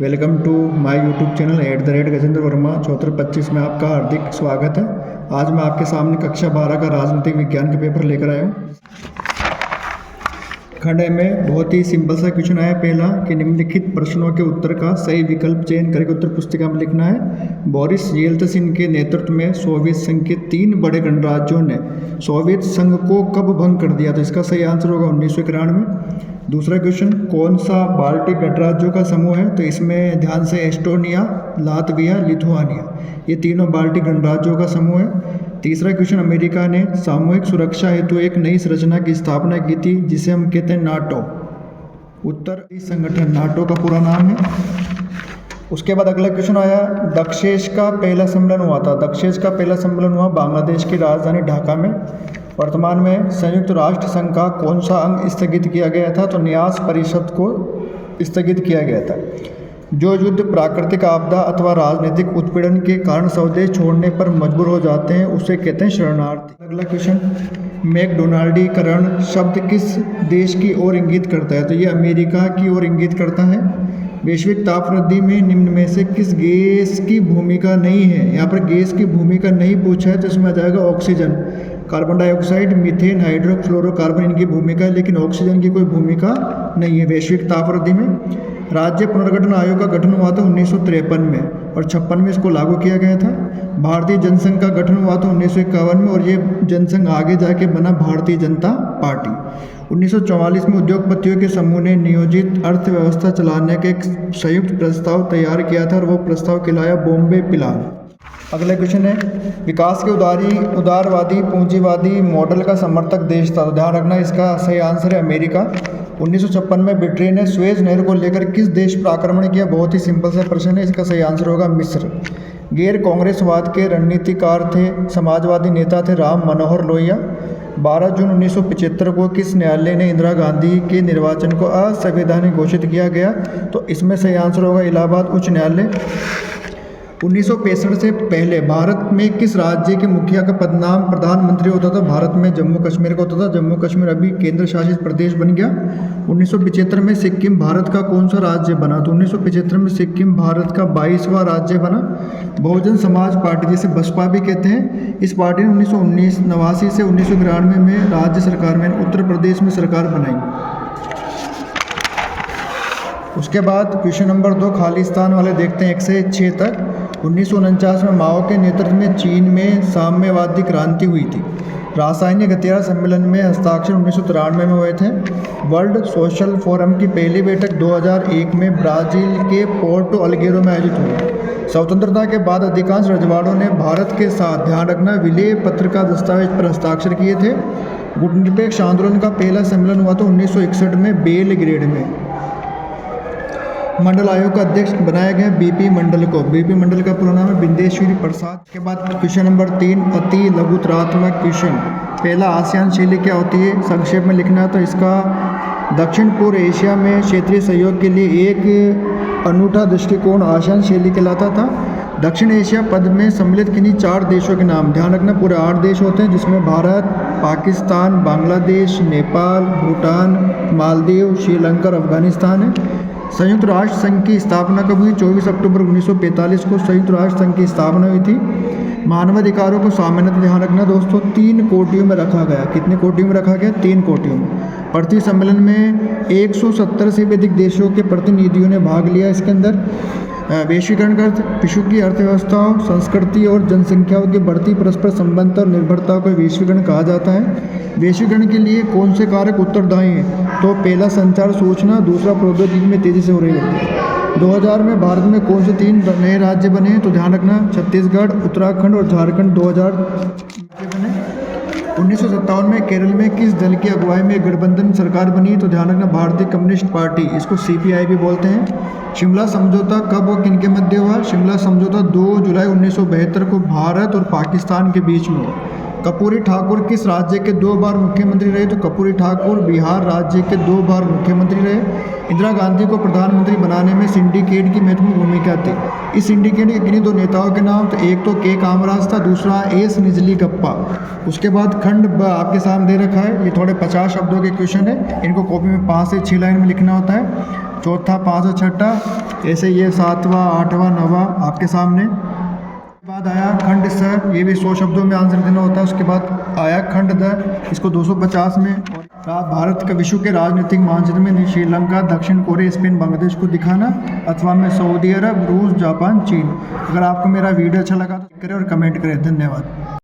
Welcome to my YouTube channel @Gajendra Verma 7425 में आपका हार्दिक स्वागत है। आज मैं आपके सामने कक्षा 12 का राजनीतिक विज्ञान का पेपर लेकर आया हूँ। खंड ए में बहुत ही सिंपल सा क्वेश्चन आया पहला कि निम्नलिखित प्रश्नों के उत्तर का सही विकल्प चयन करके उत्तर पुस्तिका में लिखना है। बोरिस येल्त्सिन के नेतृत्व में सोवियत संघ के 3 बड़े गणराज्यों ने सोवियत संघ को कब भंग कर दिया? तो इसका सही आंसर होगा 1991। दूसरा क्वेश्चन, कौन सा बाल्टिक गणराज्यों का समूह है? तो इसमें ध्यान से एस्टोनिया, लातविया, लिथुआनिया, ये तीनों बाल्टिक गणराज्यों का समूह है। तीसरा क्वेश्चन, अमेरिका ने सामूहिक सुरक्षा हेतु एक नई संरचना की स्थापना की थी जिसे हम कहते हैं नाटो। उत्तर, इस संगठन नाटो का पूरा नाम है। उसके बाद अगला क्वेश्चन आया, दक्षेश का पहला सम्मेलन हुआ था। दक्षेश का पहला सम्मेलन हुआ बांग्लादेश की राजधानी ढाका में। वर्तमान में संयुक्त राष्ट्र संघ का कौन सा अंग स्थगित किया गया था? तो न्यास परिषद को स्थगित किया गया था। जो युद्ध, प्राकृतिक आपदा अथवा राजनीतिक उत्पीड़न के कारण स्वदेश छोड़ने पर मजबूर हो जाते हैं उसे कहते हैं शरणार्थी। अगला क्वेश्चन, मैकडोनाल्डीकरण शब्द किस देश की ओर इंगित करता है? तो ये अमेरिका की ओर इंगित करता है। वैश्विक ताप वृद्धि में निम्न में से किस गैस की भूमिका नहीं है? यहाँ पर गैस की भूमिका नहीं पूछा है तो इसमें आ जाएगा oxygen, carbon dioxide, methane, hydrofluorocarbon इनकी भूमिका है, लेकिन ऑक्सीजन की कोई भूमिका नहीं है वैश्विक ताप वृद्धि में। राज्य पुनर्गठन आयोग का गठन हुआ था 1953 में और 56 में इसको लागू किया गया था। भारतीय जनसंघ का गठन हुआ था 1951 में और ये जनसंघ आगे जाके बना भारतीय जनता पार्टी। 1944 में उद्योगपतियों के समूह ने नियोजित अर्थव्यवस्था चलाने का एक संयुक्त प्रस्ताव तैयार किया था और वो प्रस्ताव कहलाया बॉम्बे प्लान। अगला क्वेश्चन है, विकास के उदारवादी पूंजीवादी मॉडल का समर्थक देश था। तो ध्यान रखना, इसका सही आंसर है अमेरिका। 1956 में ब्रिटेन ने स्वेज नहर को लेकर किस देश पर आक्रमण किया? बहुत ही सिंपल सा प्रश्न है, इसका सही आंसर होगा मिस्र। गैर कांग्रेसवाद के रणनीतिकार थे, समाजवादी नेता थे राम मनोहर लोहिया। 12 जून 1975 को किस न्यायालय ने इंदिरा गांधी के निर्वाचन को असंवैधानिक घोषित किया गया? तो इसमें सही आंसर होगा इलाहाबाद उच्च न्यायालय। 1965 से पहले भारत में किस राज्य के मुखिया का पदनाम प्रधानमंत्री होता था? भारत में जम्मू कश्मीर का होता था। जम्मू कश्मीर अभी केंद्र शासित प्रदेश बन गया। 1975 में सिक्किम भारत का कौन सा राज्य बना? तो 1975 में सिक्किम भारत का 22वां राज्य बना। बहुजन समाज पार्टी, जिसे बसपा भी कहते हैं, इस पार्टी ने 1989 से 1993 में राज्य सरकार में उत्तर प्रदेश में सरकार बनाई। उसके बाद क्वेश्चन नंबर 2 खालिस्तान वाले देखते हैं 1 से 6 तक। 1949 में माओ के नेतृत्व में चीन में साम्यवादी क्रांति हुई थी। रासायनिक हथियार सम्मेलन में हस्ताक्षर 1993 में हुए थे। वर्ल्ड सोशल फोरम की पहली बैठक 2001 में ब्राज़ील के पोर्टो अल्गेरो में आयोजित हुई। स्वतंत्रता के बाद अधिकांश रजवाड़ों ने भारत के साथ, ध्यान रखना, विलय पत्र का दस्तावेज पर हस्ताक्षर किए थे। गुटनिरपेक्ष आंदोलन का पहला सम्मेलन हुआ था 1961 में बेलग्रेड में। मंडल आयोग का अध्यक्ष बनाया गया बीपी मंडल को। बीपी मंडल का पूरा नाम है बिंदेश्वरी प्रसाद। के बाद क्वेश्चन नंबर 3 अति लघुतरात्मक क्वेश्चन। पहला, आसियान शैली क्या होती है? संक्षेप में लिखना है। तो इसका दक्षिण पूर्व एशिया में क्षेत्रीय सहयोग के लिए एक अनूठा दृष्टिकोण आसियान शैली कहलाता था। दक्षिण एशिया पद में सम्मिलित किन्हीं 4 देशों के नाम, ध्यान रखना पूरे 8 देश होते हैं, जिसमें भारत, पाकिस्तान, बांग्लादेश, नेपाल, भूटान, मालदीव, श्रीलंका और अफगानिस्तान है। संयुक्त राष्ट्र संघ की स्थापना कब हुई? 24 अक्टूबर 1945 को संयुक्त राष्ट्र संघ की स्थापना हुई थी। मानवाधिकारों को सामान्यतः, ध्यान रखना दोस्तों, 3 कोटियों में रखा गया। कितने कोटियों में रखा गया? 3 कोटियों में। प्रति सम्मेलन में 170 से भी अधिक देशों के प्रतिनिधियों ने भाग लिया। इसके अंदर वैश्वीकरण का अर्थ विश्व की अर्थव्यवस्थाओं, संस्कृति और जनसंख्याओं की बढ़ती परस्पर संबंध और निर्भरता को वैश्वीकरण कहा जाता है। वैश्वीकरण के लिए कौन से कारक उत्तरदायी हैं? तो पहला, संचार सूचना, दूसरा, प्रौद्योगिकी में तेजी से हो रही है। 2000 में भारत में कौन से 3 नए राज्य बने हैं? तो ध्यान रखना, छत्तीसगढ़, उत्तराखंड और झारखंड 2000 बने। 1957 में केरल में किस दल की अगुवाई में गठबंधन सरकार बनी? तो ध्यान रखना, भारतीय कम्युनिस्ट पार्टी, इसको CPI भी बोलते हैं। शिमला समझौता कब और किनके मध्य हुआ? शिमला समझौता 2 जुलाई 1972 को भारत और पाकिस्तान के बीच में हुआ। कर्पूरी ठाकुर किस राज्य के 2 बार मुख्यमंत्री रहे? तो कर्पूरी ठाकुर बिहार राज्य के 2 बार मुख्यमंत्री रहे। इंदिरा गांधी को प्रधानमंत्री बनाने में सिंडिकेट की महत्वपूर्ण भूमिका थी। इस सिंडिकेट के किन्हीं 2 नेताओं के नाम, तो एक तो के कामराज था, दूसरा एस निजलीगप्पा। उसके बाद खंड ब आपके सामने दे रखा है, ये थोड़े 50 शब्दों के क्वेश्चन है, इनको कॉपी में 5 से 6 लाइन में लिखना होता है। चौथा, 5 और छठा, ऐसे ये 7वां, 8वां, 9वां आपके सामने। बाद आया खंड स, ये भी 100 शब्दों में आंसर देना होता है। उसके बाद आया खंड द, इसको 250 में। और भारत का विश्व के राजनीतिक मानचित्र में श्रीलंका, दक्षिण कोरिया, स्पेन, बांग्लादेश को दिखाना, अथवा में सऊदी अरब, रूस, जापान, चीन। अगर आपको मेरा वीडियो अच्छा लगा तो करें और कमेंट करें। धन्यवाद।